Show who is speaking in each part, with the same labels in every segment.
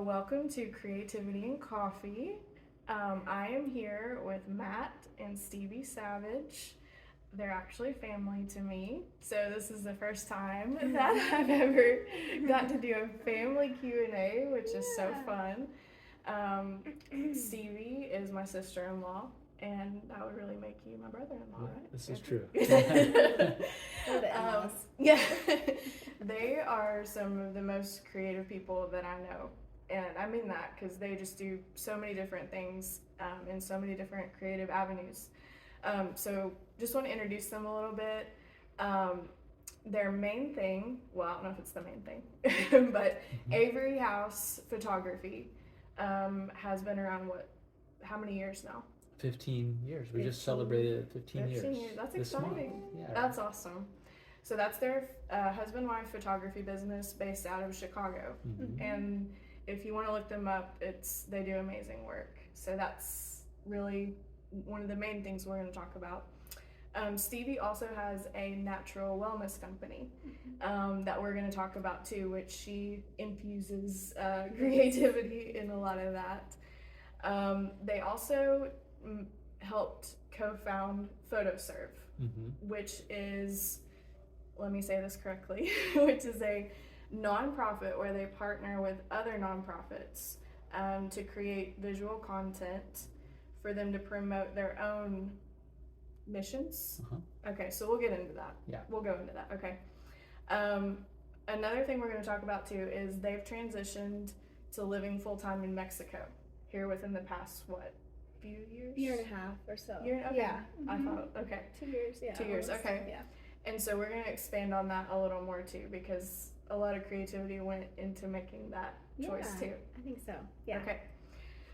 Speaker 1: Welcome to Creativity and Coffee. I am here with Matt and Stevi Savage. They're actually family to me, so this is the first time that I've ever got to do a family Q&A, which is so fun. Stevie is my sister-in-law, and that would really make you my brother-in-law, right?
Speaker 2: This is true.
Speaker 1: Yeah, they are some of the most creative people that I know. And I mean that because they just do so many different things in so many different creative avenues. So just want to introduce them a little bit. Their main thing, well, I don't know if it's the main thing, but Averyhouse Photography has been around, how many years now?
Speaker 2: 15 years. We just celebrated 15 years.
Speaker 1: That's
Speaker 2: this
Speaker 1: exciting.
Speaker 2: Month. Yeah.
Speaker 1: That's awesome. So that's their husband-wife photography business based out of Chicago. And if you want to look them up, they do amazing work. So that's really one of the main things we're going to talk about. Stevie also has a natural wellness company that we're going to talk about too, which she infuses creativity in a lot of that. They also helped co-found Photoserve, which is, let me say this correctly, which is a nonprofit where they partner with other nonprofits to create visual content for them to promote their own missions. Okay, so we'll get into that.
Speaker 2: Yeah.
Speaker 1: We'll go into that. Okay. Another thing we're going to talk about too is they've transitioned to living full-time in Mexico here within the past, few years?
Speaker 3: Year and a half or so.
Speaker 1: Okay.
Speaker 3: Yeah.
Speaker 1: I thought, okay.
Speaker 3: 2 years, yeah.
Speaker 1: 2 years,
Speaker 3: almost.
Speaker 1: okay.
Speaker 3: Yeah.
Speaker 1: And so we're going to expand on that a little more too, because a lot of creativity went into making that choice too.
Speaker 3: I think so. Yeah.
Speaker 1: Okay.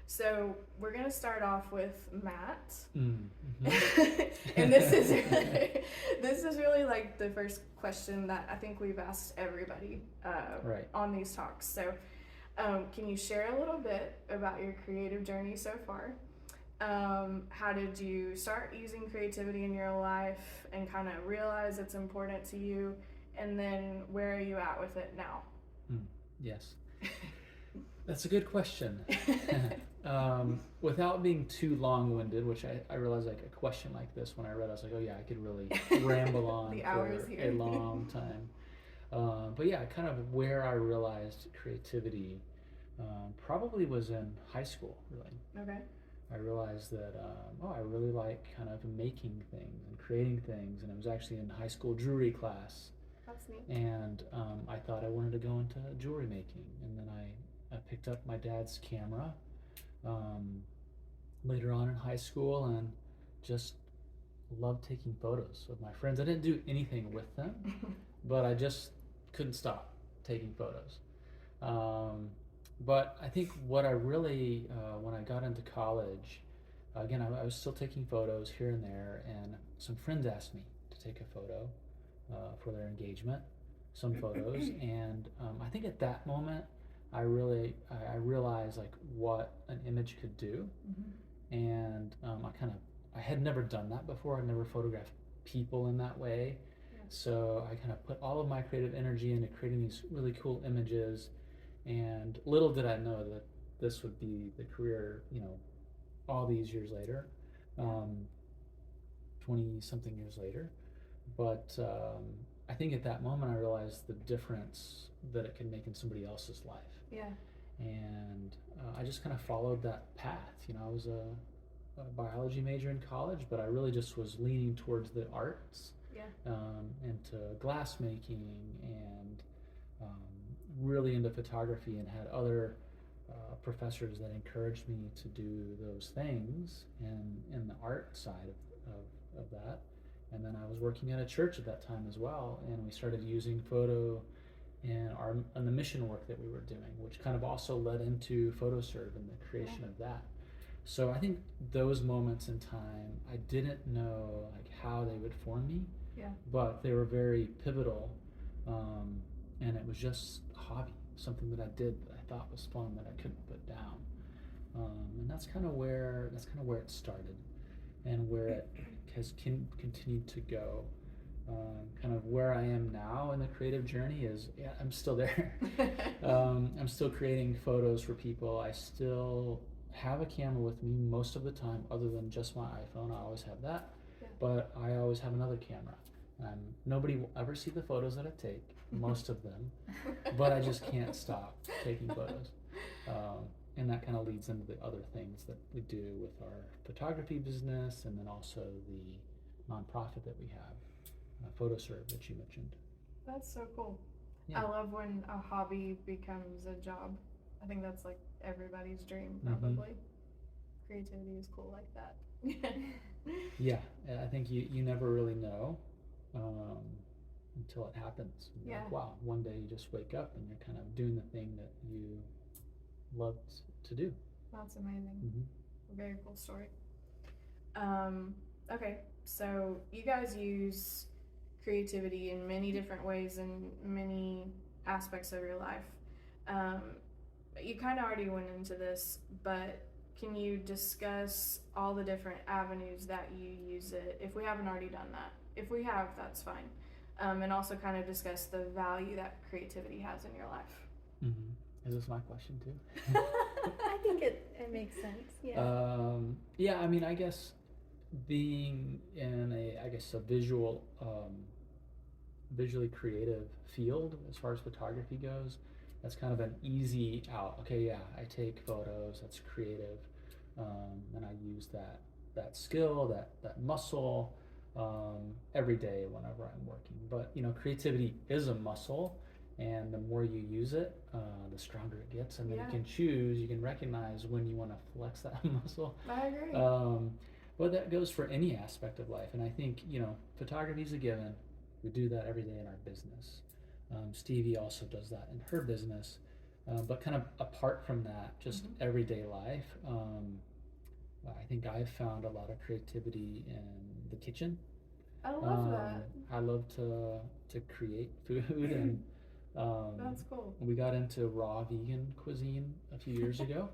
Speaker 1: So we're going to start off with Matt. And this is really like the first question that I think we've asked everybody on these talks. So can you share a little bit about your creative journey so far? How did you start using creativity in your life and kind of realize it's important to you? And then where are you at with it now?
Speaker 2: Yes. That's a good question. Without being too long-winded, which I realized like a question like this when I read, I was like, oh yeah, I could really ramble on for a long time. But yeah, kind of where I realized creativity probably was in high school, really.
Speaker 1: Okay.
Speaker 2: I realized that, I really like kind of making things and creating things, and it was actually in high school jewelry class.
Speaker 1: That's neat.
Speaker 2: And I thought I wanted to go into jewelry making, and then I picked up my dad's camera later on in high school and just loved taking photos of my friends. I didn't do anything with them, but I just couldn't stop taking photos. But I think what I really, when I got into college, again, I was still taking photos here and there, and some friends asked me to take a photo for their engagement, some photos, and I think at that moment, I realized like what an image could do, and I had never done that before. I'd never photographed people in that way, so I kind of put all of my creative energy into creating these really cool images. And little did I know that this would be the career, all these years later, 20-something years later. But I think at that moment I realized the difference that it can make in somebody else's life.
Speaker 1: Yeah.
Speaker 2: And I just kind of followed that path. I was a biology major in college, but I really just was leaning towards the arts.
Speaker 1: Yeah.
Speaker 2: And to glass making and really into photography, and had other professors that encouraged me to do those things and in the art side of that. And then I was working at a church at that time as well, and we started using photo in the mission work that we were doing, which kind of also led into Photoserve and the creation of that. So I think those moments in time, I didn't know like how they would form me, but they were very pivotal. And it was just a hobby, something that I did that I thought was fun that I couldn't put down. And that's kind of where it started, and where it has continued to go. kind of where I am now in the creative journey is, yeah, I'm still there. I'm still creating photos for people. I still have a camera with me most of the time, other than just my iPhone. I always have that,
Speaker 1: Yeah.
Speaker 2: but I always have another camera. Nobody will ever see the photos that I take, most of them, but I just can't stop taking photos. And that kind of leads into the other things that we do with our photography business, and then also the nonprofit that we have, Photoserve, that you mentioned.
Speaker 1: That's so cool.
Speaker 2: Yeah.
Speaker 1: I love when a hobby becomes a job. I think that's like everybody's dream,
Speaker 2: Mhm.
Speaker 1: probably. Creativity is cool like that.
Speaker 2: Yeah, and I think you never really know until it happens. And you're like,
Speaker 1: Yeah.
Speaker 2: wow, one day you just wake up and you're kind of doing the thing that you loved to do.
Speaker 1: That's amazing.
Speaker 2: Mm-hmm.
Speaker 1: Very cool story. Okay, so you guys use creativity in many different ways in many aspects of your life. You kind of already went into this, but can you discuss all the different avenues that you use it, if we haven't already done that? If we have, that's fine. And also kind of discuss the value that creativity has in your life.
Speaker 2: Mm-hmm. Is this my question too?
Speaker 3: I think it makes sense. Yeah.
Speaker 2: Yeah, I mean, I guess being in a visually creative field as far as photography goes, that's kind of an easy out. Okay, yeah, I take photos, that's creative, and I use that skill, that muscle, every day whenever I'm working. But creativity is a muscle, and the more you use it, the stronger it gets. And then
Speaker 1: Yeah.
Speaker 2: you can recognize when you want to flex that muscle.
Speaker 1: I agree.
Speaker 2: But that goes for any aspect of life, and I think photography is a given. We do that every day in our business. Stevie also does that in her business, but kind of apart from that, just everyday life. I think I've found a lot of creativity in the kitchen.
Speaker 1: I love that.
Speaker 2: I love to create food, and
Speaker 1: That's cool.
Speaker 2: we got into raw vegan cuisine a few years ago.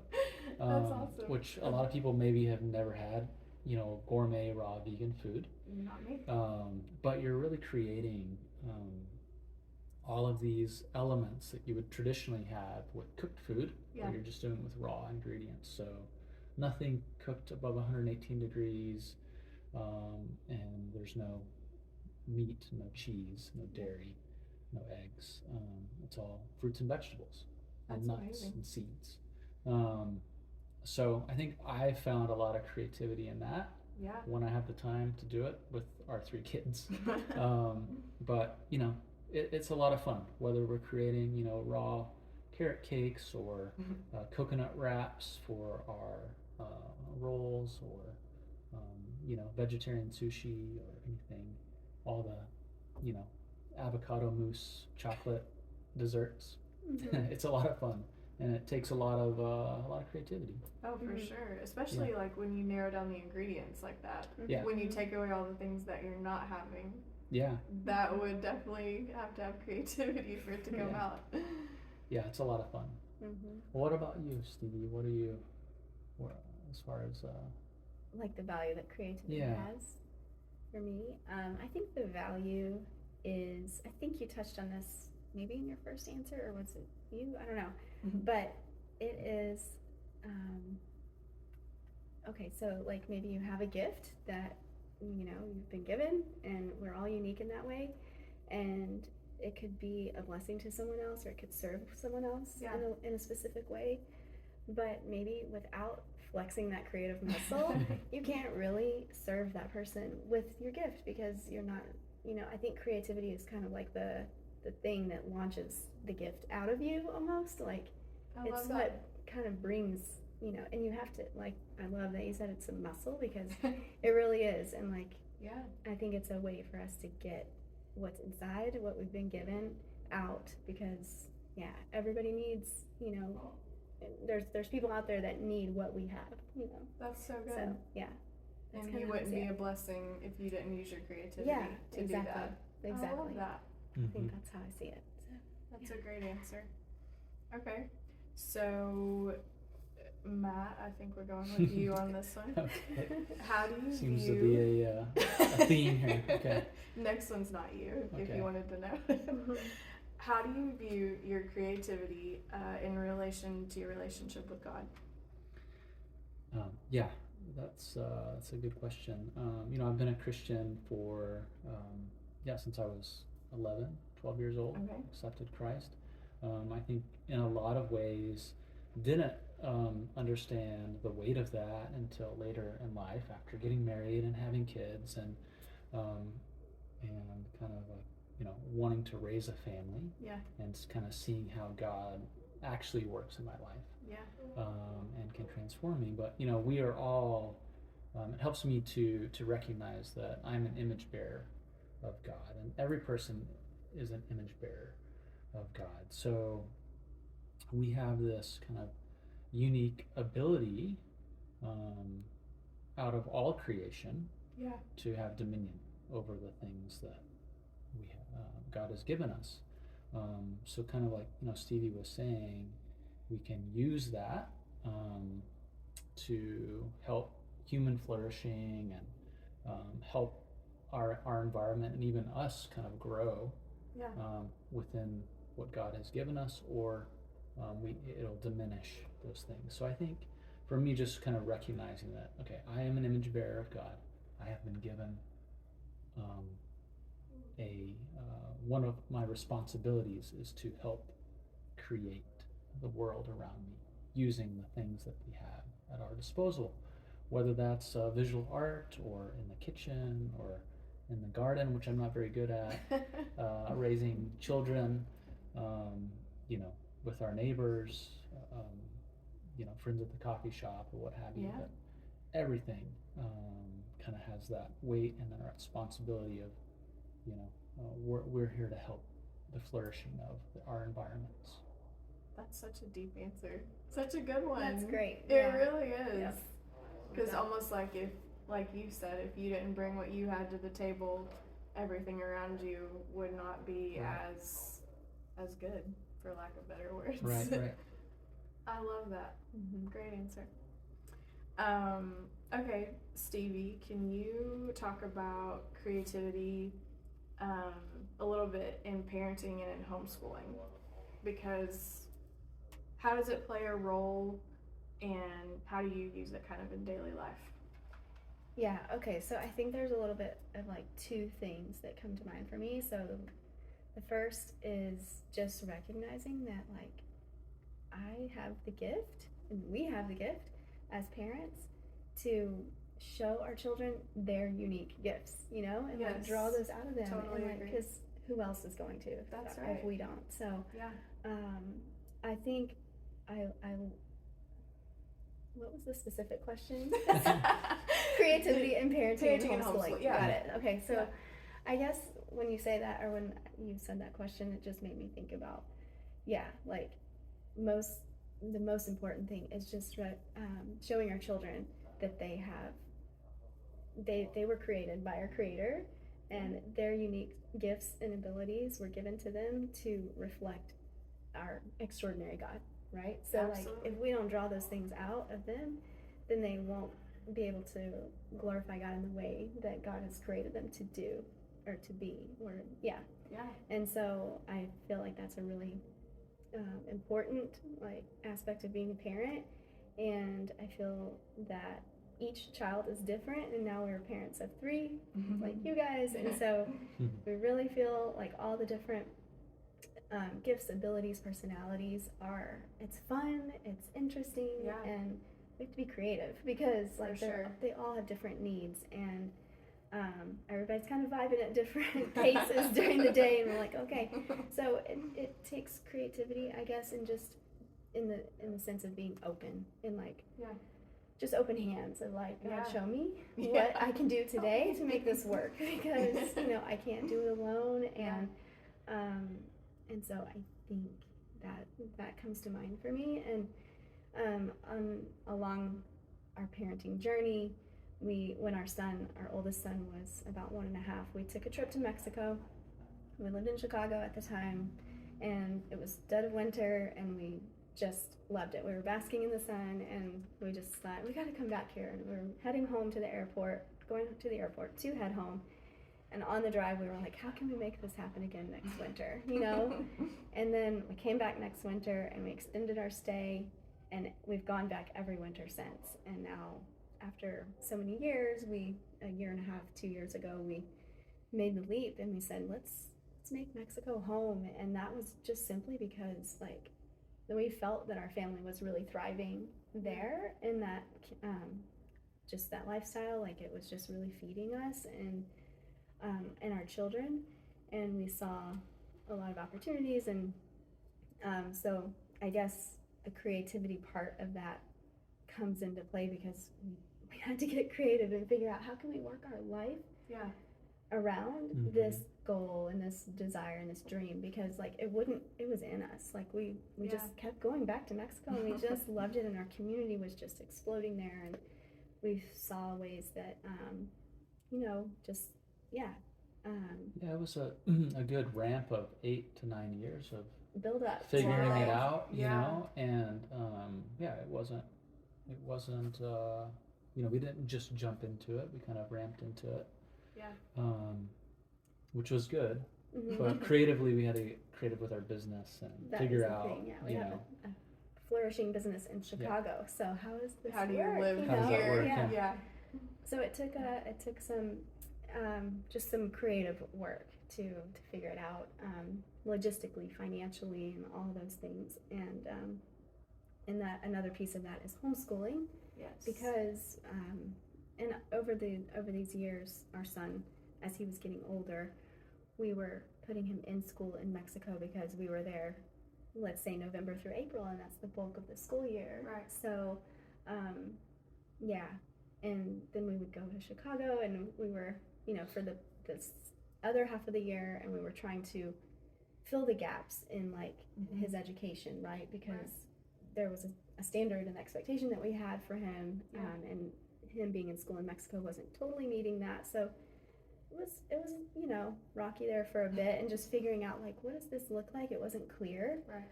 Speaker 1: That's awesome.
Speaker 2: Which a lot of people maybe have never had, gourmet raw vegan food.
Speaker 1: Not me.
Speaker 2: But you're really creating all of these elements that you would traditionally have with cooked food,
Speaker 1: Yeah.
Speaker 2: where you're just doing it with raw ingredients. So nothing cooked above 118 degrees, and there's no meat, no cheese, no dairy, no eggs. It's all fruits and vegetables, and
Speaker 1: That's
Speaker 2: nuts
Speaker 1: amazing.
Speaker 2: and seeds. So I think I found a lot of creativity in that
Speaker 1: Yeah.
Speaker 2: when I have the time to do it with our 3 kids. But it's a lot of fun, whether we're creating raw carrot cakes or coconut wraps for our rolls, or vegetarian sushi, or anything, all the avocado mousse chocolate desserts. It's a lot of fun, and it takes a lot of creativity.
Speaker 1: Oh, for sure. Especially like when you narrow down the ingredients like that.
Speaker 2: Yeah.
Speaker 1: When you take away all the things that you're not having,
Speaker 2: Yeah.
Speaker 1: that would definitely have to have creativity for it to come
Speaker 2: Yeah.
Speaker 1: out.
Speaker 2: Yeah, it's a lot of fun. What about you, Stevie? What are you, as far as
Speaker 3: Like the value that creativity
Speaker 2: Yeah.
Speaker 3: has for me. I think the value is, I think you touched on this maybe in your first answer, or was it you? I don't know. But it is, okay, so like maybe you have a gift that you've been given, and we're all unique in that way, and it could be a blessing to someone else, or it could serve someone else
Speaker 1: Yeah.
Speaker 3: in a specific way. But maybe without flexing that creative muscle, you can't really serve that person with your gift, because you're not, I think creativity is kind of like the thing that launches the gift out of you almost. Like,
Speaker 1: I
Speaker 3: it's
Speaker 1: love
Speaker 3: what
Speaker 1: that.
Speaker 3: kind of brings, and you have to, like, I love that you said it's a muscle, because it really is. And like,
Speaker 1: Yeah.
Speaker 3: I think it's a way for us to get what's inside, what we've been given, out, because everybody needs, there's people out there that need what we have,
Speaker 1: That's so good.
Speaker 3: so that's
Speaker 1: And
Speaker 3: kinda
Speaker 1: you
Speaker 3: how I
Speaker 1: wouldn't
Speaker 3: see
Speaker 1: be
Speaker 3: it.
Speaker 1: a blessing if you didn't use your creativity
Speaker 3: Yeah,
Speaker 1: to
Speaker 3: exactly.
Speaker 1: do that. I
Speaker 3: Exactly.
Speaker 1: love that.
Speaker 3: I think that's how I see it. So
Speaker 1: That's a great answer. Okay. So Matt, I think we're going with you on this one.
Speaker 2: Okay.
Speaker 1: How do you
Speaker 2: Seems
Speaker 1: view...
Speaker 2: to be a theme here. Okay.
Speaker 1: Next one's not you, if
Speaker 2: Okay.
Speaker 1: you wanted to know. How do you view your creativity in relation to your relationship with God?
Speaker 2: Yeah, that's a good question. I've been a Christian for since I was 11, 12 years old.
Speaker 1: Okay.
Speaker 2: Accepted Christ. I think in a lot of ways didn't understand the weight of that until later in life, after getting married and having kids, and kind of wanting to raise a family.
Speaker 1: Yeah.
Speaker 2: And kind of seeing how God actually works in my life.
Speaker 1: Yeah.
Speaker 2: And can transform me. But we are all. It helps me to recognize that I'm an image bearer of God, and every person is an image bearer of God. So we have this kind of unique ability out of all creation,
Speaker 1: Yeah.
Speaker 2: to have dominion over the things that God has given us. So kind of like Stevie was saying, we can use that to help human flourishing and help our environment and even us kind of grow.
Speaker 1: Yeah.
Speaker 2: Within what God has given us, or it'll diminish those things. So I think for me, just kind of recognizing that, okay, I am an image bearer of God. I have been given one of my responsibilities is to help create the world around me using the things that we have at our disposal, whether that's visual art or in the kitchen or in the garden, which I'm not very good at, raising children, with our neighbors, friends at the coffee shop or what have you.
Speaker 1: Yeah.
Speaker 2: But everything kind of has that weight and that responsibility of, we're here to help the flourishing of our environments.
Speaker 1: That's such a deep answer. Such a good one.
Speaker 3: That's great.
Speaker 1: It
Speaker 3: Yeah.
Speaker 1: really is.
Speaker 3: Yes.
Speaker 1: Because
Speaker 3: Yeah.
Speaker 1: almost like you said, if you didn't bring what you had to the table, everything around you would not be
Speaker 2: Right.
Speaker 1: as good, for lack of better words.
Speaker 2: Right.
Speaker 1: I love that.
Speaker 3: Mm-hmm.
Speaker 1: Great answer. Okay, Stevie, can you talk about creativity a little bit in parenting and in homeschooling? Because how does it play a role, and how do you use it kind of in daily life?
Speaker 3: Yeah, okay, so I think there's a little bit of like two things that come to mind for me. So the first is just recognizing that like I have the gift, and we have the gift as parents to show our children their unique gifts, and like
Speaker 1: Yes.
Speaker 3: draw those out of them.
Speaker 1: Totally
Speaker 3: and like,
Speaker 1: agree.
Speaker 3: because who else is going to
Speaker 1: That's
Speaker 3: if
Speaker 1: right.
Speaker 3: we don't? So
Speaker 1: Yeah.
Speaker 3: I think I what was the specific question? Creativity in parenting and homeschooling.
Speaker 1: Yeah.
Speaker 3: Got it. Okay, so
Speaker 1: Yeah.
Speaker 3: I guess when you say that, or when you said that question, it just made me think about, like the most important thing is just showing our children that they were created by our Creator, and their unique gifts and abilities were given to them to reflect our extraordinary God, right? So
Speaker 1: Absolutely.
Speaker 3: like if we don't draw those things out of them, then they won't be able to glorify God in the way that God has created them to do or to be, or
Speaker 1: Yeah.
Speaker 3: And so I feel like that's a really important like aspect of being a parent, and I feel that each child is different, and now we're parents of 3 like you guys, and so we really feel like all the different gifts, abilities, personalities it's fun, it's interesting,
Speaker 1: Yeah.
Speaker 3: and we have to be creative because like
Speaker 1: sure.
Speaker 3: they all have different needs, and everybody's kind of vibing at different paces during the day, and we're like, okay, so it takes creativity, I guess, and just in the sense of being open and like just open hands and like, God, show me what I can do today to make this work, because I can't do it alone, and so I think that comes to mind for me. And along our parenting journey, when our oldest son was about 1.5, we took a trip to Mexico. We lived in Chicago at the time, and it was dead of winter, and we just loved it. We were basking in the sun, and we just thought, we got to come back here. And we were heading home to the airport, going to the airport to head home. And on the drive, we were like, how can we make this happen again next winter, you know? And then we came back next winter, and we extended our stay, and we've gone back every winter since. And now, after so many years, a year and a half, 2 years ago, we made the leap, and we said, let's make Mexico home. And that was just simply because, like, we felt that our family was really thriving there, and that just that lifestyle, like, it was just really feeding us and our children, and we saw a lot of opportunities, and so I guess the creativity part of that comes into play, because we had to get creative and figure out how can we work our life around this goal and this desire and this dream, because like it was in us, like we just kept going back to Mexico, and we just loved it, and our community was just exploding there, and we saw ways that
Speaker 2: it was a good ramp of 8 to 9 years of
Speaker 3: build up,
Speaker 2: figuring it out, you know, and it wasn't we didn't just jump into it, we kind of ramped into it, which was good. But creatively, we had to get creative with our business and figure out,
Speaker 3: we have a flourishing business in Chicago, so how is this
Speaker 1: how do you
Speaker 3: work,
Speaker 1: live
Speaker 2: how does that work?
Speaker 3: So it took some just some creative work to figure it out, logistically, financially, and all of those things. And that another piece of that is homeschooling.
Speaker 1: Yes.
Speaker 3: Because and over these years, our son, as he was getting older, we were putting him in school in Mexico, because we were there, let's say November through April, and that's the bulk of the school year.
Speaker 1: Right.
Speaker 3: So, and then we would go to Chicago, and we were, for this other half of the year, and we were trying to fill the gaps in like his education, right? Because there was a standard and expectation that we had for him, and him being in school in Mexico wasn't totally meeting that. So it was rocky there for a bit, and just figuring out like, what does this look like? It wasn't clear, right?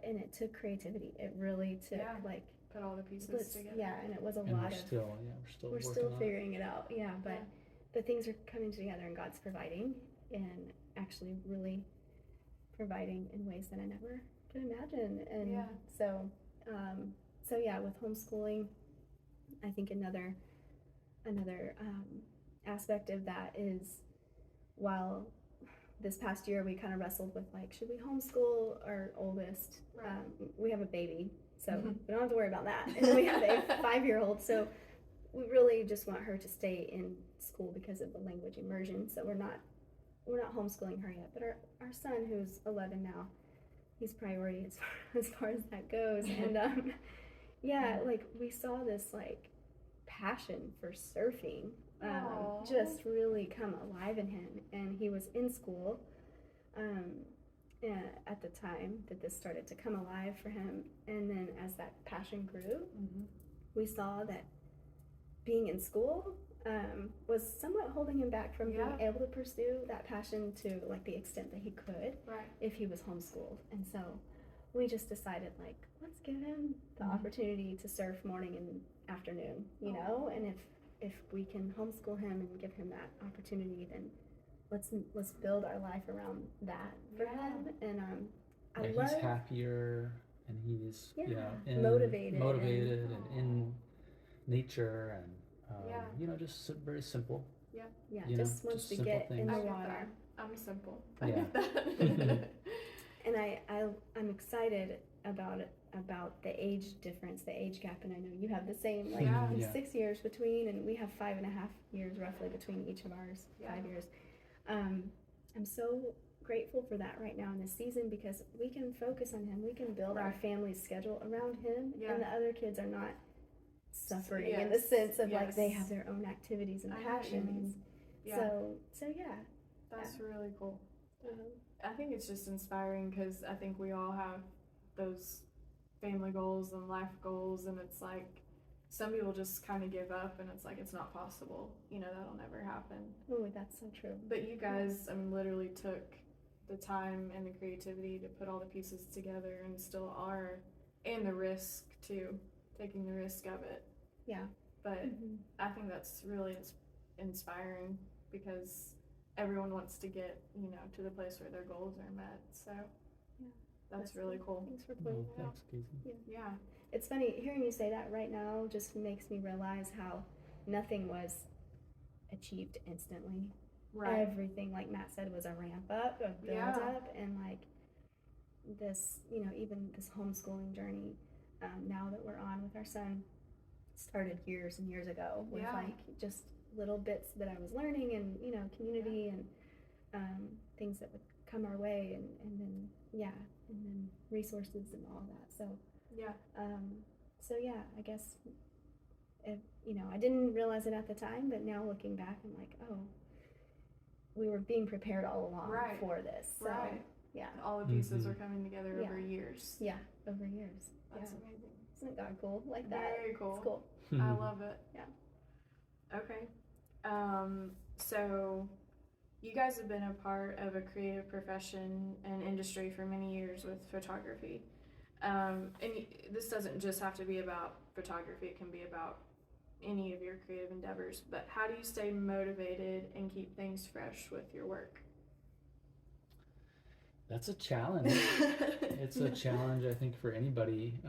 Speaker 3: And it took creativity. It really took like
Speaker 1: put all the pieces together.
Speaker 3: Yeah, and it was
Speaker 2: and we're still
Speaker 3: figuring it out. But things are coming together, and God's providing, and actually really providing in ways that I never could imagine. And so with homeschooling, I think another aspect of that is, while this past year we kind of wrestled with like, should we homeschool our oldest? We have a baby, so we don't have to worry about that. And then we have a 5-year-old, so we really just want her to stay in school because of the language immersion. So we're not homeschooling her yet. But our son, who's 11 now, he's priority as far as that goes. And like we saw this like passion for surfing just really come alive in him, and he was in school at the time that this started to come alive for him. And then as that passion grew, we saw that being in school was somewhat holding him back from being able to pursue that passion to like the extent that he could if he was homeschooled. And so we just decided, like, let's give him the opportunity to surf morning and afternoon, and if we can homeschool him and give him that opportunity, then let's build our life around that for him. And
Speaker 2: he's happier, and he's
Speaker 3: motivated
Speaker 2: and in nature, and just very simple.
Speaker 3: Just wants to get in the water.
Speaker 1: I'm simple.
Speaker 3: And I'm excited about the age difference, the age gap, and I know you have the same, like 6 years between, and we have 5.5 years roughly between each of ours, 5 years. I'm so grateful for that right now in this season, because we can focus on him, we can build our family's schedule around him, and the other kids are not suffering in the sense of like they have their own activities and passions. So
Speaker 1: that's really cool. I think it's just inspiring, because I think we all have those family goals and life goals, and it's like some people just kind of give up, and it's like, it's not possible, that'll never happen.
Speaker 3: Oh, that's so true.
Speaker 1: But you guys, literally took the time and the creativity to put all the pieces together, and still are and the risk too, taking the risk of it.
Speaker 3: Yeah.
Speaker 1: But I think that's really inspiring because everyone wants to get, you know, to the place where their goals are met. So that's really cool.
Speaker 3: Thanks for pointing that out.
Speaker 2: Thanks, Casey.
Speaker 1: Yeah.
Speaker 3: It's funny, hearing you say that right now just makes me realize how nothing was achieved instantly.
Speaker 1: Right.
Speaker 3: Everything, like Matt said, was a ramp up, a build up, and like this, you know, even this homeschooling journey now that we're on with our son started years and years ago with like just little bits that I was learning and, you know, community and things that would come our way and then resources and all that. So I guess you know, I didn't realize it at the time, but now looking back, I'm like, oh, we were being prepared all along for this. So yeah,
Speaker 1: and all the pieces are coming together over years.
Speaker 3: Yeah, over years.
Speaker 1: That's amazing.
Speaker 3: Isn't God cool like that?
Speaker 1: Very cool.
Speaker 3: It's cool.
Speaker 1: I love it.
Speaker 3: Yeah.
Speaker 1: Okay. So you guys have been a part of a creative profession and industry for many years with photography. And this doesn't just have to be about photography, it can be about any of your creative endeavors. But how do you stay motivated and keep things fresh with your work?
Speaker 2: That's a challenge. It's a challenge, I think, for anybody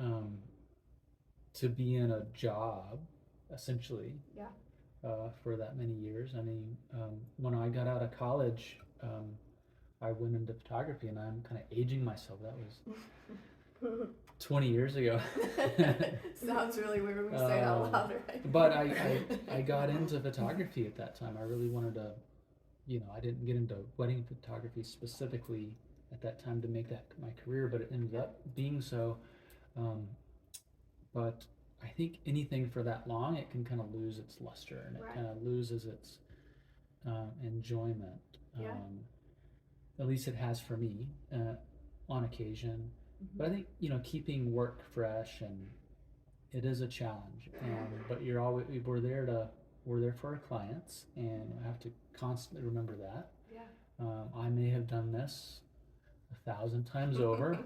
Speaker 2: to be in a job, essentially, for that many years. I mean, when I got out of college, I went into photography, and I'm kind of aging myself. That was 20 years ago.
Speaker 1: Sounds really weird when we say it out loud, right?
Speaker 2: But I got into photography at that time. I really wanted to, you know, I didn't get into wedding photography specifically at that time to make that my career, but it ended up being so. But I think anything for that long, it can kind of lose its luster, and it kind of loses its enjoyment. At least it has for me on occasion. But I think, you know, keeping work fresh, and it is a challenge. But we're there for our clients, and I have to constantly remember that. I may have done this 1,000 times over,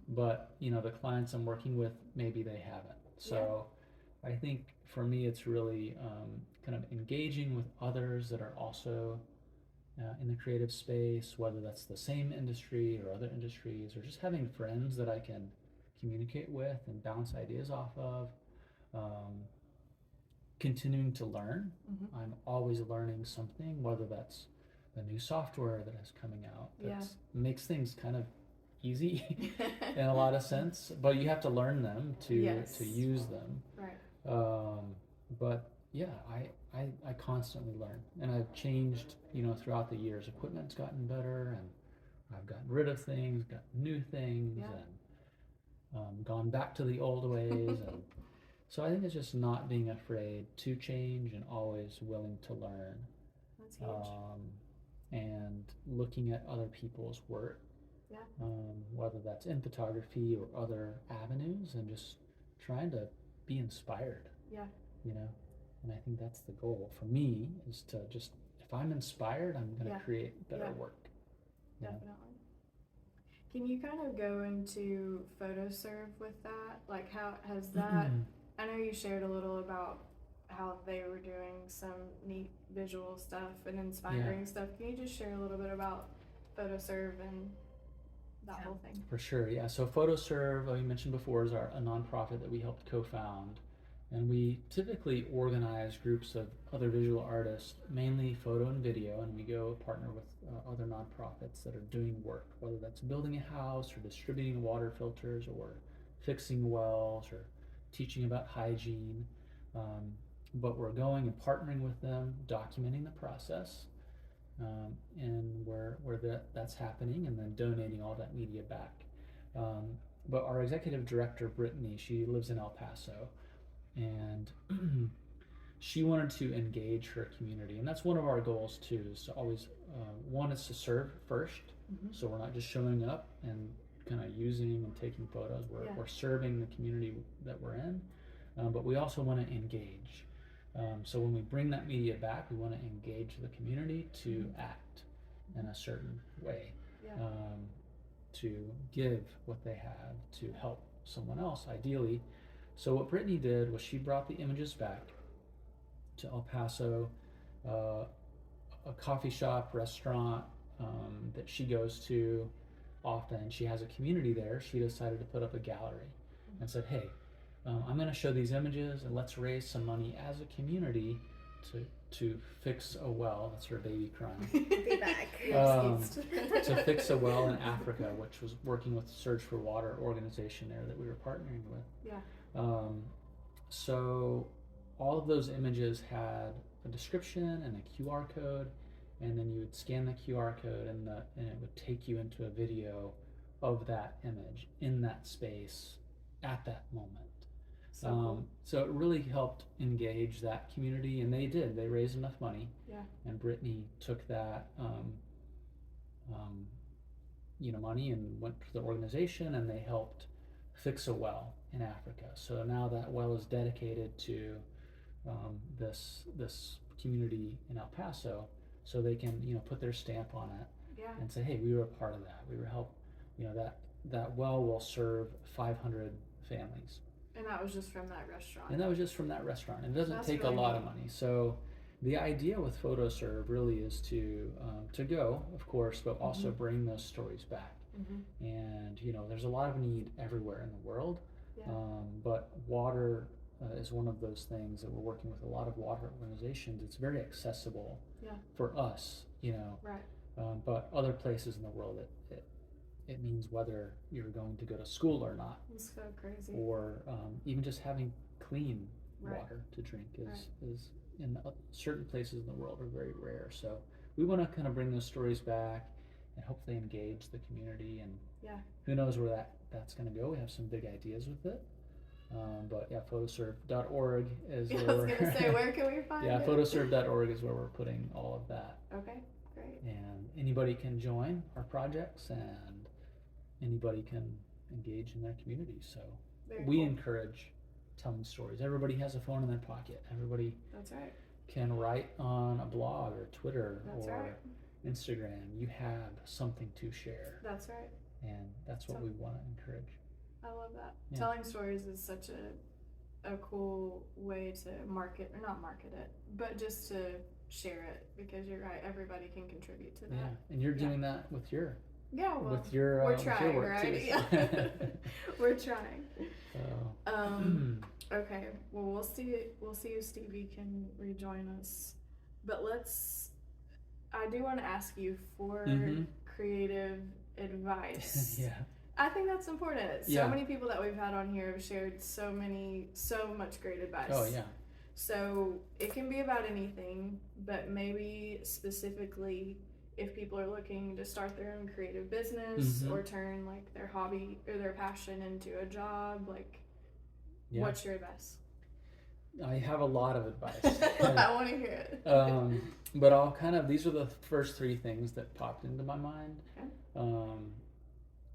Speaker 2: but you know, the clients I'm working with, maybe they haven't. So I think for me, it's really kind of engaging with others that are also in the creative space, whether that's the same industry or other industries, or just having friends that I can communicate with and bounce ideas off of. Continuing to learn. I'm always learning something, whether that's the new software that is coming out that makes things kind of easy in a lot of sense, but you have to learn them to use them. But yeah, I constantly learn, and I've changed, you know, throughout the years. Equipment's gotten better, and I've gotten rid of things, got new things, and gone back to the old ways. And so I think it's just not being afraid to change and always willing to learn.
Speaker 1: That's huge.
Speaker 2: And looking at other people's work, whether that's in photography or other avenues, and just trying to be inspired. You know, and I think that's the goal for me, is to just, if I'm inspired, I'm going to create better work.
Speaker 1: Definitely. Can you kind of go into Photoserve with that? Like, how has that, I know you shared a little about how they were doing some neat visual stuff and inspiring stuff. Can you just share a little bit about Photoserve and that whole thing?
Speaker 2: For sure, yeah. So Photoserve, like you mentioned before, is a nonprofit that we helped co-found. And we typically organize groups of other visual artists, mainly photo and video, and we go partner with other nonprofits that are doing work, whether that's building a house or distributing water filters or fixing wells or teaching about hygiene. But we're going and partnering with them, documenting the process, and where that's happening, and then donating all that media back. But our executive director, Brittany, she lives in El Paso, and she wanted to engage her community, and that's one of our goals too, is to always one is to serve first, so we're not just showing up and kind of using and taking photos. We're serving the community that we're in, but we also want to engage. So when we bring that media back, we want to engage the community to act in a certain way, to give what they have, to help someone else, ideally. So what Brittany did was she brought the images back to El Paso, a coffee shop, restaurant that she goes to often. She has a community there. She decided to put up a gallery and said, hey, I'm going to show these images and let's raise some money as a community to fix a well. That's her baby crying.
Speaker 3: Be back.
Speaker 2: To fix a well in Africa, which was working with the Search for Water organization there that we were partnering with.
Speaker 1: Yeah.
Speaker 2: So all of those images had a description and a QR code, and then you would scan the QR code and it would take you into a video of that image in that space at that moment.
Speaker 1: So cool.
Speaker 2: So it really helped engage that community, and they did. They raised enough money.
Speaker 1: Yeah.
Speaker 2: And Brittany took that, money and went to the organization, and they helped fix a well in Africa. So now that well is dedicated to this community in El Paso, so they can put their stamp on it.
Speaker 1: Yeah.
Speaker 2: And say, hey, we were a part of that. We were that well will serve 500 families.
Speaker 1: And that was just from that restaurant.
Speaker 2: And that was just from that restaurant. It doesn't
Speaker 1: That's
Speaker 2: take
Speaker 1: really
Speaker 2: a lot
Speaker 1: neat.
Speaker 2: of money. So the idea with Photoserve really is to go, of course, but also bring those stories back.
Speaker 1: Mm-hmm.
Speaker 2: And there's a lot of need everywhere in the world.
Speaker 1: Yeah.
Speaker 2: But water is one of those things that we're working with a lot of water organizations. It's very accessible for us,
Speaker 1: Right.
Speaker 2: but other places in the world, it means whether you're going to go to school or not,
Speaker 1: It's so crazy.
Speaker 2: or even just having clean
Speaker 1: Right.
Speaker 2: water to drink is in certain places in the world are very rare. So we want to kind of bring those stories back and hopefully engage the community, and who knows where that's going to go. We have some big ideas with it. But yeah, photoserve.org is
Speaker 1: I
Speaker 2: where
Speaker 1: was going to say, where can we find it?
Speaker 2: photoserve.org is where we're putting all of that.
Speaker 1: Okay, great.
Speaker 2: And anybody can join our projects, and anybody can engage in their community. So
Speaker 1: Very
Speaker 2: we
Speaker 1: cool.
Speaker 2: encourage telling stories. Everybody has a phone in their pocket. Everybody
Speaker 1: That's right.
Speaker 2: can write on a blog or Twitter
Speaker 1: That's
Speaker 2: or
Speaker 1: right.
Speaker 2: Instagram. You have something to share,
Speaker 1: That's right.
Speaker 2: and that's what we want to encourage.
Speaker 1: I love that.
Speaker 2: Yeah.
Speaker 1: Telling stories is such a cool way to market, or not market it, but just to share it, because you're right, everybody can contribute to that.
Speaker 2: Yeah, and you're doing that with your
Speaker 1: Yeah, well,
Speaker 2: with your
Speaker 1: we're
Speaker 2: with your
Speaker 1: trying,
Speaker 2: work
Speaker 1: right?
Speaker 2: too, so.
Speaker 1: Yeah. We're trying.
Speaker 2: So,
Speaker 1: Okay. Well, we'll see if Stevie can rejoin us. But I do want to ask you for creative advice.
Speaker 2: yeah.
Speaker 1: I think that's important. So
Speaker 2: Yeah.
Speaker 1: many people that we've had on here have shared so much great advice.
Speaker 2: Oh yeah.
Speaker 1: So it can be about anything, but maybe specifically if people are looking to start their own creative business or turn like their hobby or their passion into a job, like what's your advice?
Speaker 2: I have a lot of advice.
Speaker 1: I want to hear it.
Speaker 2: But these are the first three things that popped into my mind.
Speaker 1: Okay.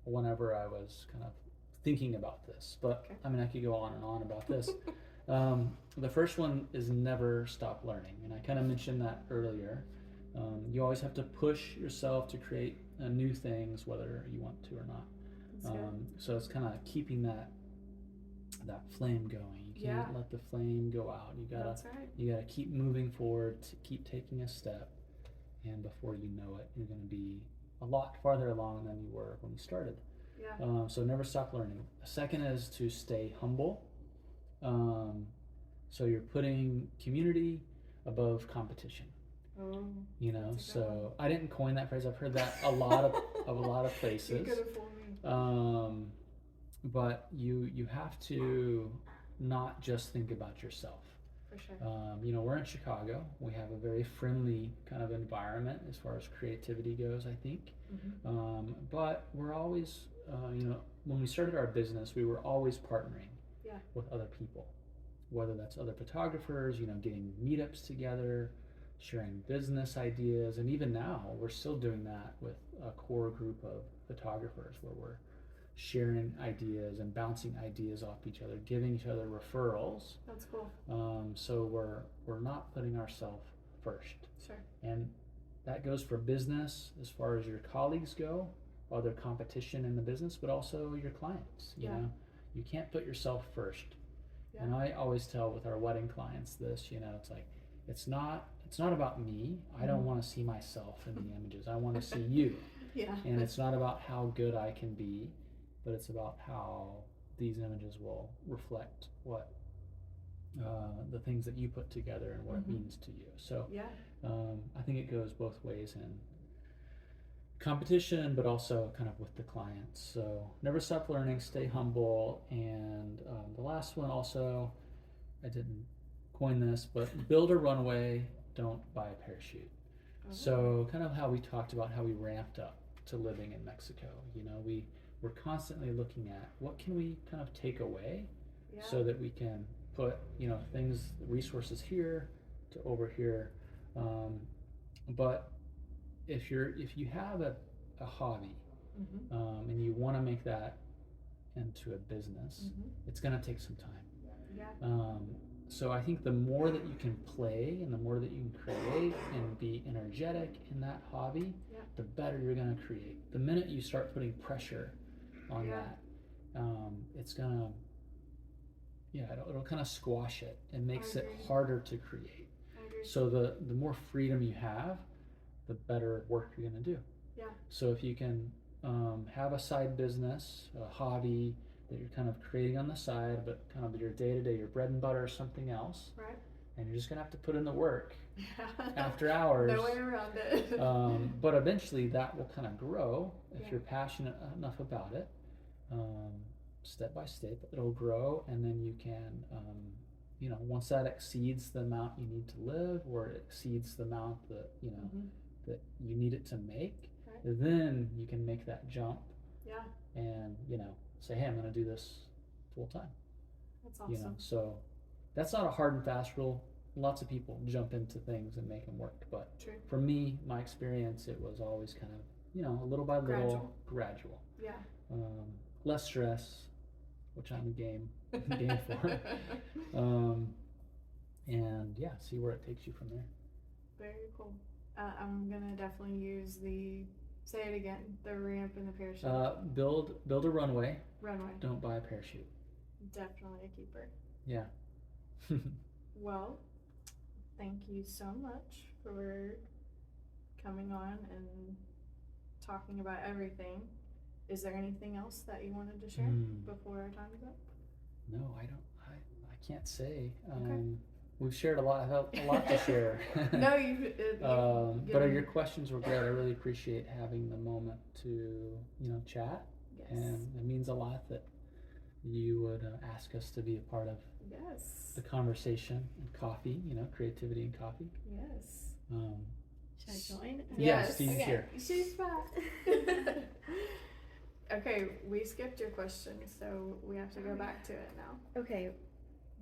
Speaker 2: Whenever I was kind of thinking about this, but
Speaker 1: Okay.
Speaker 2: I mean, I could go on and on about this. The first one is never stop learning, and I kind of mentioned that earlier. You always have to push yourself to create new things, whether you want to or not. So it's kind of keeping that flame going. You can't let the flame go out.
Speaker 1: That's right.
Speaker 2: You gotta keep moving forward, to keep taking a step, and before you know it, you're gonna be a lot farther along than you were when you started.
Speaker 1: Yeah.
Speaker 2: So never stop learning. The second is to stay humble. So you're putting community above competition.
Speaker 1: Oh.
Speaker 2: So I didn't coin that phrase. I've heard that a lot of places.
Speaker 1: You could have fooled me.
Speaker 2: But you have to not just think about yourself.
Speaker 1: For sure.
Speaker 2: We're in Chicago. We have a very friendly kind of environment as far as creativity goes, I think. But we're always, when we started our business, we were always partnering with other people, whether that's other photographers, getting meetups together, sharing business ideas. And even now, we're still doing that with a core group of photographers where we're sharing ideas and bouncing ideas off each other, giving each other referrals.
Speaker 1: That's cool.
Speaker 2: So we're not putting ourselves first.
Speaker 1: Sure.
Speaker 2: And that goes for business as far as your colleagues go, other competition in the business, but also your clients. You know, you can't put yourself first.
Speaker 1: Yeah.
Speaker 2: And I always tell with our wedding clients this, it's like, it's not about me. I don't want to see myself in the images. I want to see you.
Speaker 1: Yeah.
Speaker 2: And it's not about how good I can be, but it's about how these images will reflect what the things that you put together and what it means to you. So
Speaker 1: Yeah.
Speaker 2: I think it goes both ways in competition, but also kind of with the clients. So never stop learning, stay humble, and the last one also, I didn't coin this, but build a runway, don't buy a parachute. So kind of how we talked about how we ramped up to living in Mexico. We're constantly looking at what can we kind of take away so that we can put things, resources here to over here. But if you have a hobby and you want to make that into a business, it's going to take some time.
Speaker 1: Yeah.
Speaker 2: So I think the more that you can play and the more that you can create and be energetic in that hobby, the better you're going to create. The minute you start putting pressure on that, it's going to, it'll kind of squash it. It makes it harder to create.
Speaker 1: I agree.
Speaker 2: So the more freedom you have, the better work you're going to do.
Speaker 1: Yeah.
Speaker 2: So if you can have a side business, a hobby that you're kind of creating on the side, but kind of your day-to-day, your bread and butter, or something else,
Speaker 1: right?
Speaker 2: And you're just going to have to put in the work after hours.
Speaker 1: No way around it.
Speaker 2: But eventually that will kind of grow if you're passionate enough about it. Step by step, it'll grow, and then you can, once that exceeds the amount you need to live, or it exceeds the amount that that you need it to make, then you can make that jump.
Speaker 1: Yeah.
Speaker 2: And say, hey, I'm going to do this full time.
Speaker 1: That's awesome.
Speaker 2: So that's not a hard and fast rule. Lots of people jump into things and make them work, but for me, my experience, it was always kind of a little by little, gradual.
Speaker 1: Yeah.
Speaker 2: Less stress, which I'm game for. And see where it takes you from there.
Speaker 1: Very cool. I'm gonna definitely use say it again, the ramp and the parachute.
Speaker 2: Build a runway.
Speaker 1: Runway.
Speaker 2: Don't buy a parachute.
Speaker 1: Definitely a keeper.
Speaker 2: Yeah.
Speaker 1: Well, thank you so much for coming on and talking about everything. Is there anything else that you wanted to share before our time is up?
Speaker 2: No, I don't. I can't say. We've shared a lot to share.
Speaker 1: No, you
Speaker 2: but your questions were great. I really appreciate having the moment to chat.
Speaker 1: Yes.
Speaker 2: And it means a lot that you would ask us to be a part of the conversation and coffee. Creativity and coffee.
Speaker 1: Yes.
Speaker 3: Should I join?
Speaker 2: Yes, Steve's here.
Speaker 1: She's back. Okay, we skipped your question, so we have to go back to it now.
Speaker 3: Okay.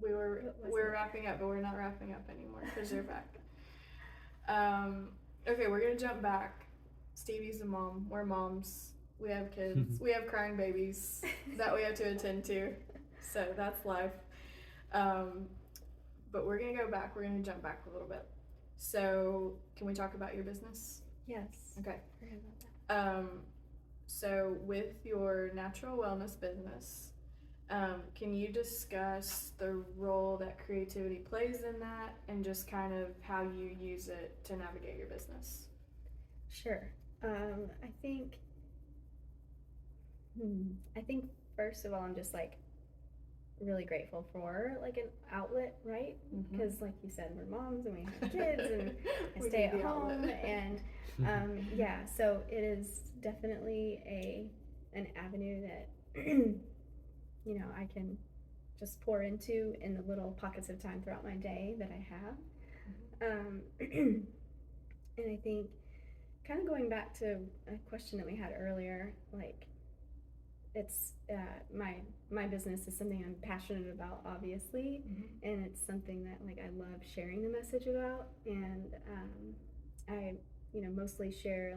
Speaker 1: We're wrapping up, but we're not wrapping up anymore because you're back. Okay, we're gonna jump back. Stevie's a mom. We're moms. We have kids. We have crying babies that we have to attend to. So that's life. But we're gonna go back. We're gonna jump back a little bit. So can we talk about your business?
Speaker 3: Yes.
Speaker 1: Okay.
Speaker 3: Forget about that.
Speaker 1: So with your natural wellness business, can you discuss the role that creativity plays in that and just kind of how you use it to navigate your business?
Speaker 3: Sure. I think first of all, I'm just really grateful for an outlet, right? Because like you said, we're moms and we have kids and I stay at home and so it is definitely an avenue that I can just pour into in the little pockets of time throughout my day that I have. And I think kind of going back to a question that we had earlier, it's my business is something I'm passionate about, obviously, and it's something that I love sharing the message about, and I mostly share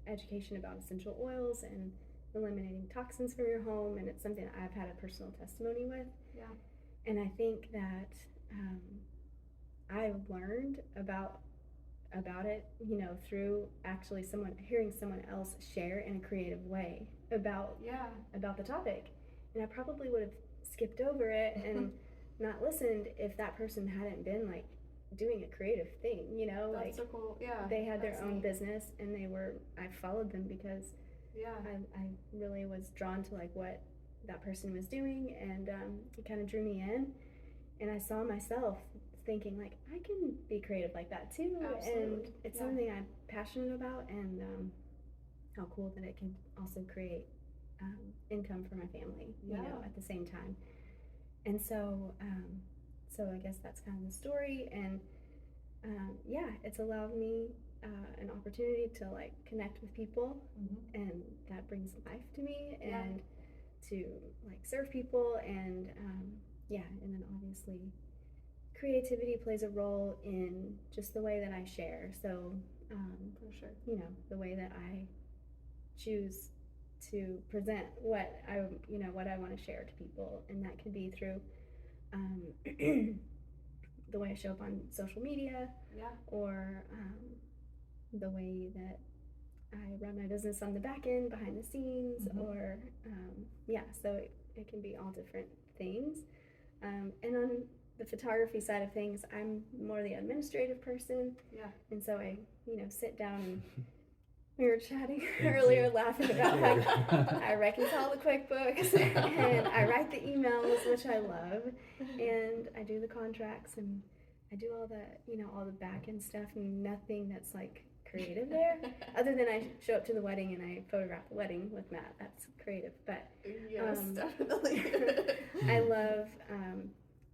Speaker 3: education about essential oils and eliminating toxins from your home, and it's something that I've had a personal testimony with.
Speaker 1: Yeah.
Speaker 3: And I think that I've learned about it, through actually hearing someone else share in a creative way about the topic. and I probably would have skipped over it and not listened if that person hadn't been like doing a creative thing, you know,
Speaker 1: That's
Speaker 3: like
Speaker 1: so cool. Yeah.
Speaker 3: they had their
Speaker 1: that's
Speaker 3: own
Speaker 1: neat.
Speaker 3: business and I followed them because
Speaker 1: Yeah.
Speaker 3: I really was drawn to like what that person was doing, and it kind of drew me in, and I saw myself thinking like I can be creative like that too.
Speaker 1: Absolutely.
Speaker 3: And it's something I'm passionate about, and how cool that it can also create income for my family, you know, at the same time. And so I guess that's kind of the story, and yeah, it's allowed me an opportunity to like connect with people, and that brings life to me, and to like serve people, and yeah, and then obviously creativity plays a role in just the way that I share. So
Speaker 1: For sure.
Speaker 3: you know, the way that I choose to present what I want to share to people, and that could be through the way I show up on social media,
Speaker 1: Yeah.
Speaker 3: or the way that I run my business on the back end, behind the scenes, or yeah, so it can be all different things. And on the photography side of things, I'm more the administrative person.
Speaker 1: Yeah.
Speaker 3: And so I, you know, sit down and we were chatting earlier, laughing about how I reconcile the QuickBooks and I write the emails, which I love, and I do the contracts, and I do all the, you know, all the back end stuff, and nothing that's like creative there, other than I show up to the wedding and I photograph the wedding with Matt. That's creative, but
Speaker 1: Yes, definitely.
Speaker 3: I love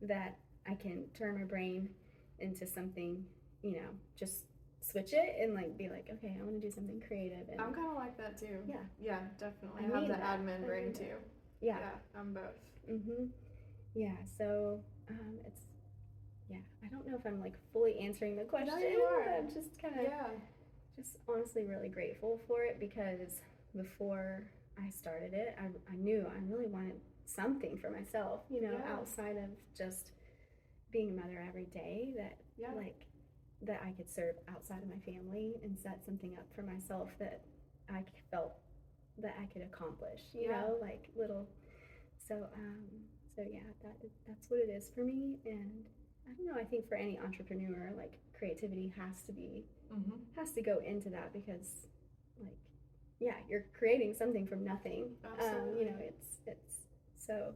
Speaker 3: that I can turn my brain into something, you know, just switch it and like be like, okay, I want to do something creative. And
Speaker 1: I'm kind of like that too.
Speaker 3: Yeah.
Speaker 1: Yeah, definitely.
Speaker 3: I
Speaker 1: I have
Speaker 3: need
Speaker 1: the
Speaker 3: that.
Speaker 1: admin
Speaker 3: I
Speaker 1: brain
Speaker 3: need
Speaker 1: too.
Speaker 3: that. Yeah.
Speaker 1: I'm both.
Speaker 3: Yeah. So it's, yeah. I don't know if I'm like fully answering the question.
Speaker 1: No, you are.
Speaker 3: I'm just kind of,
Speaker 1: Yeah.
Speaker 3: just honestly really grateful for it, because before I started it, I knew I really wanted something for myself, you know, outside of just being a mother every day, that like that I could serve outside of my family and set something up for myself that I felt that I could accomplish, you know, like little. So yeah, that's what it is for me. And I don't know, I think for any entrepreneur, like creativity has to go into that, because like, yeah, you're creating something from nothing. You know, it's so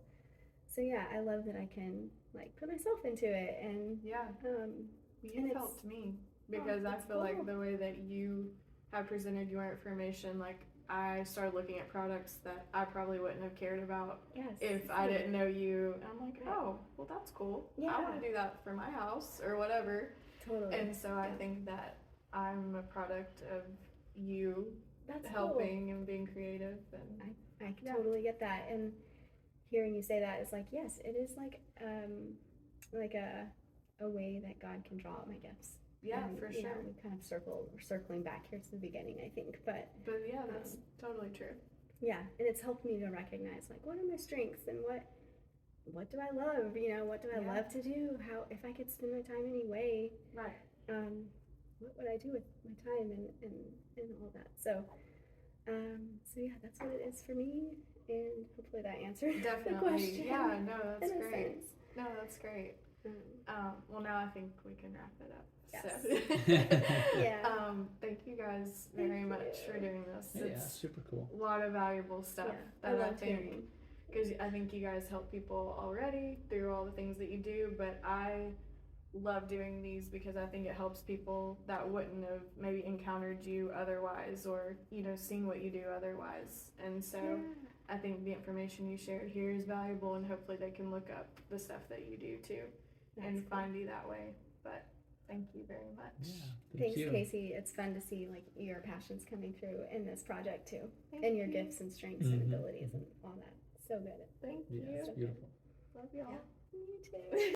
Speaker 3: yeah, I love that I can like put myself into it, and
Speaker 1: you helped me, because I feel like the way that you have presented your information, like I started looking at products that I probably wouldn't have cared about if I didn't know you. And I'm like, oh, well, that's cool. I want to do that for my house or whatever.
Speaker 3: Totally.
Speaker 1: And so I think that I'm a product of you
Speaker 3: that's
Speaker 1: helping and being creative. And
Speaker 3: I totally get that. And hearing you say that is like, yes, it is like a way that God can draw out my gifts.
Speaker 1: Yeah,
Speaker 3: and,
Speaker 1: for
Speaker 3: you
Speaker 1: sure.
Speaker 3: know, we kind of circling back here to the beginning, I think, but
Speaker 1: yeah, that's totally true.
Speaker 3: Yeah, and it's helped me to recognize like, what are my strengths, and what do I love? You know, what do I love to do? How, if I could spend my time any way,
Speaker 1: right?
Speaker 3: What would I do with my time and all that? So yeah, that's what it is for me, and hopefully that answered the question.
Speaker 1: Yeah, no, that's
Speaker 3: in a
Speaker 1: great.
Speaker 3: sense.
Speaker 1: No, that's great. Well, now I think we can wrap it up.
Speaker 3: Yes.
Speaker 1: So,
Speaker 3: Yeah.
Speaker 1: Thank you guys very much for doing this. It's
Speaker 2: super cool.
Speaker 1: A lot of valuable stuff that I think, because I think you guys help people already through all the things that you do, but I love doing these because I think it helps people that wouldn't have maybe encountered you otherwise, or, you know, seen what you do otherwise. And so I think the information you shared here is valuable, and hopefully they can look up the stuff that you do too. And find you that way. But thank you very much.
Speaker 2: Yeah,
Speaker 3: Thanks,
Speaker 2: you.
Speaker 3: Casey. It's fun to see like your passions coming through in this project too, and your gifts and strengths and abilities and all that. So good.
Speaker 1: Thank you.
Speaker 2: Yeah, it's beautiful.
Speaker 1: Love y'all.
Speaker 3: You too.